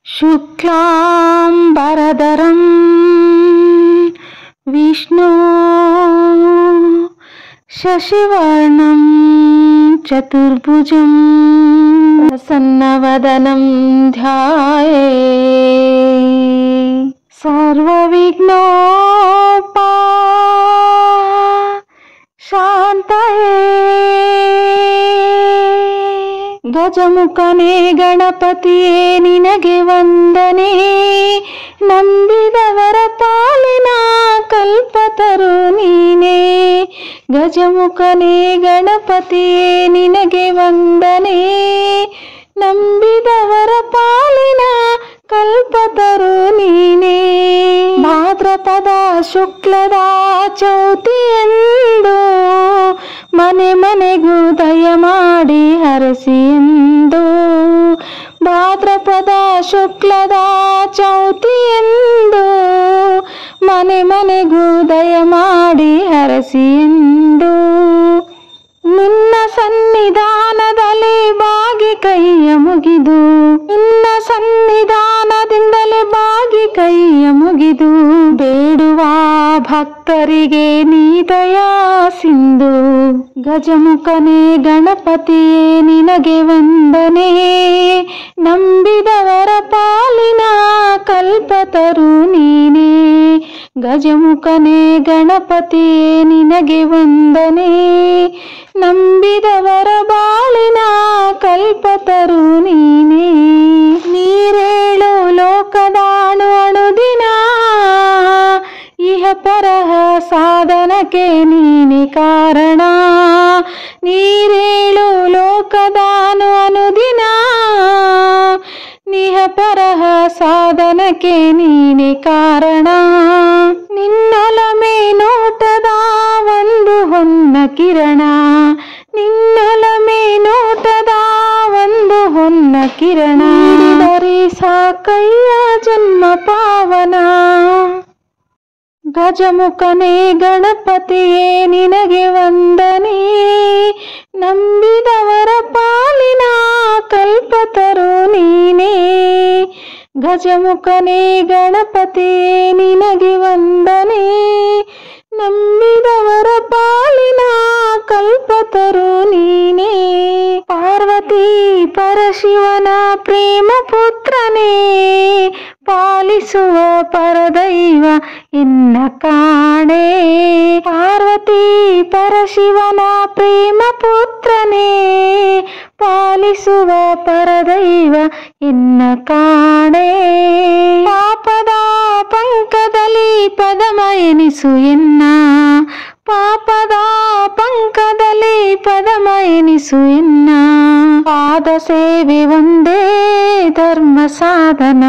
शुक्लांबरधरं विष्णु शशिवर्णं चतुर्भुजं प्रसन्नवदनं ध्यायेत् सर्वविघ्नोपशान्तये। ಗಜಮುಖನೇ ಗಣಪತಿಯೇ ನಿನಗೆ ವಂದನೆ, ನಂಬಿದವರ ಪಾಲಿನ ಕಲ್ಪತರು ನೀನೇ. ಗಜಮುಖನೇ ಗಣಪತಿಯೇ ನಿನಗೆ ವಂದನೆ, ನಂಬಿದವರ ಪಾಲಿನ ಕಲ್ಪತರು ನೀನೇ. ಭಾದ್ರಪದ ಶುಕ್ಲದ ಚೌತಿಯೆಂದು ಮನೆ ಮನೆಗೂ ದಯ ಮಾಡಿ ಹರಸಿ ಎಂದು. ಭಾದ್ರಪದ ಶುಕ್ಲದ ಚೌತಿಯೆಂದು ಮನೆ ಮನೆಗೂ ದಯ ಮಾಡಿ ಹರಸಿ ಎಂದು. ನಿನ್ನ ಸನ್ನಿಧಾನದಲ್ಲಿ ಬಾಗಿ ಕೈಯ ಮುಗಿದು, ನಿನ್ನ ಸನ್ನಿಧಾನದಿಂದಲೇ ಬಾಗಿ ಕೈಯ ಮುಗಿದು ಬೇಡುವ ಭಕ್ತರಿಗೆ ನೀ ದಯಾ ಸಿಂಧು. ಗಜಮುಖನೇ ಗಣಪತಿಯೇ ನಿನಗೆ ವಂದನೆ, ನಂಬಿದವರ ಪಾಲಿನ ಕಲ್ಪತರು ನೀನೇ. ಗಜಮುಖನೇ ಗಣಪತಿಯೇ ನಿನಗೆ ವಂದನೆ, ನಂಬಿದವರ ಬಾಳಿನ ಕಲ್ಪತರು ನೀನೇ. ನೀರೇಳು ಲೋಕದಾಣು ಅಣುದಿನ, ಇಹ ಪರಹ ಸಾಧನಕ್ಕೆ ನೀನೆ ಕಾರಣ. ನೀರೇಳು ಲೋಕದಾನು ಅನುದಿನ, ನಿಹ ಪರಹ ಸಾಧನಕ್ಕೆ ನೀನೆ ಕಾರಣ. ನಿನ್ನೊಲಮೆ ನೋಟದ ಒಂದು ಹೊನ್ನ ಕಿರಣ, ನಿನ್ನೊಲಮೆ ನೋಟದ ಒಂದು ಹೊನ್ನ ಕಿರಣ. ನೀಡಿದರೆ ಸಾಕಯ್ಯ ಜನ್ಮ ಪಾವನ. ಗಜಮುಖನೇ ಗಣಪತಿಯೇ ನಿನಗೆ ವಂದನೆ, ನಂಬಿದವರ ಪಾಲಿನ ಕಲ್ಪತರು ನೀನೇ. ಗಜಮುಖನೇ ಗಣಪತಿಯೇ ನಿನಗೆ ವಂದನೆ, ನಂಬಿದವರ ಪಾಲಿನ ಕಲ್ಪತರು ನೀನೇ. ಪಾರ್ವತಿ ಪರಶಿವನ ಪ್ರೇಮ ಪುತ್ರನೇ, ಪಾಲಿಸುವ ಪರದೈವ ಎನ್ನ ಕಾಣೆ. ಪಾರ್ವತಿ ಪರಶಿವನ ಪ್ರೇಮ ಪುತ್ರನೇ, ಪಾಲಿಸುವ ಪರದೈವ ಎನ್ನ ಕಾಣೆ. ಪಾಪದ ಪಂಕದಲ್ಲಿ ಪದಮ ಎನಿಸು ಎನ್ನ, ಪಾಪದ ಪಂಕದಲ್ಲಿ ಪದಮ ಎನಿಸು ಎನ್ನ. ಪಾದ ಸೇವೆ ಒಂದೇ ಧರ್ಮ ಸಾಧನ.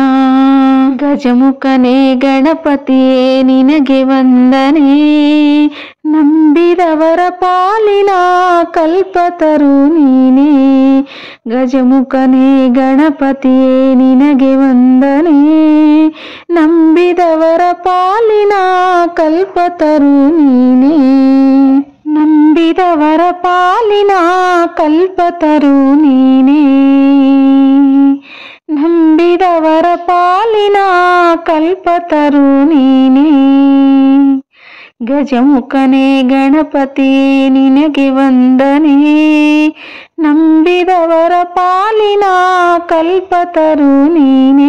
ಗಜಮುಖನೇ ಗಣಪತಿಯೇ ನಿನಗೆ ವಂದನೆ, ನಂಬಿದವರ ಪಾಲಿನ ಕಲ್ಪತರು ನೀನೇ. ಗಜಮುಖನೇ ಗಣಪತಿಯೇ ನಿನಗೆ ವಂದನೆ, ನಂಬಿದವರ ಪಾಲಿನ ಕಲ್ಪತರು ನೀನೇ. ನಂಬಿದವರ ಪಾಲಿನ ಕಲ್ಪತರು ನೀನೇ, ನಂಬಿದವರ ಪಾಲಿನ ಕಲ್ಪತರು ನೀನೇ. ಗಜಮುಖನೇ ಗಣಪತಿಯೇ ನಿನಗೆ ವಂದನೆ, ನಂಬಿದವರ ಪಾಲಿನ ಕಲ್ಪತರು ನೀನೇ.